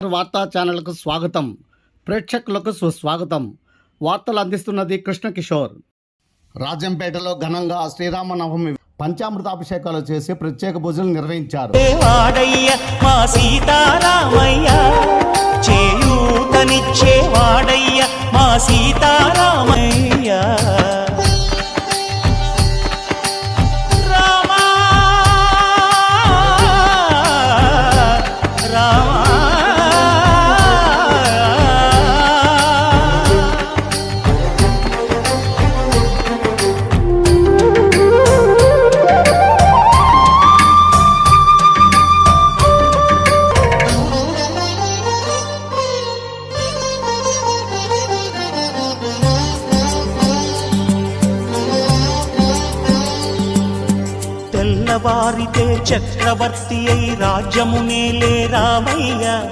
వార్తా ఛానల్కు స్వాగతం. ప్రేక్షకులకు సుస్వాగతం. వార్తలు అందిస్తున్నది కృష్ణ కిషోర్. రాజంపేటలో ఘనంగా శ్రీరామనవమి పంచామృతాభిషేకాలు చేసి ప్రత్యేక పూజలు నిర్వహించారు. మా సీతారామయ్య చేయూతనిచ్చేవాడయ్య మా సీతారామయ్య. తెల్లవారితే చక్రవర్తి అయి రాజ్యమునేలే రామయ్య.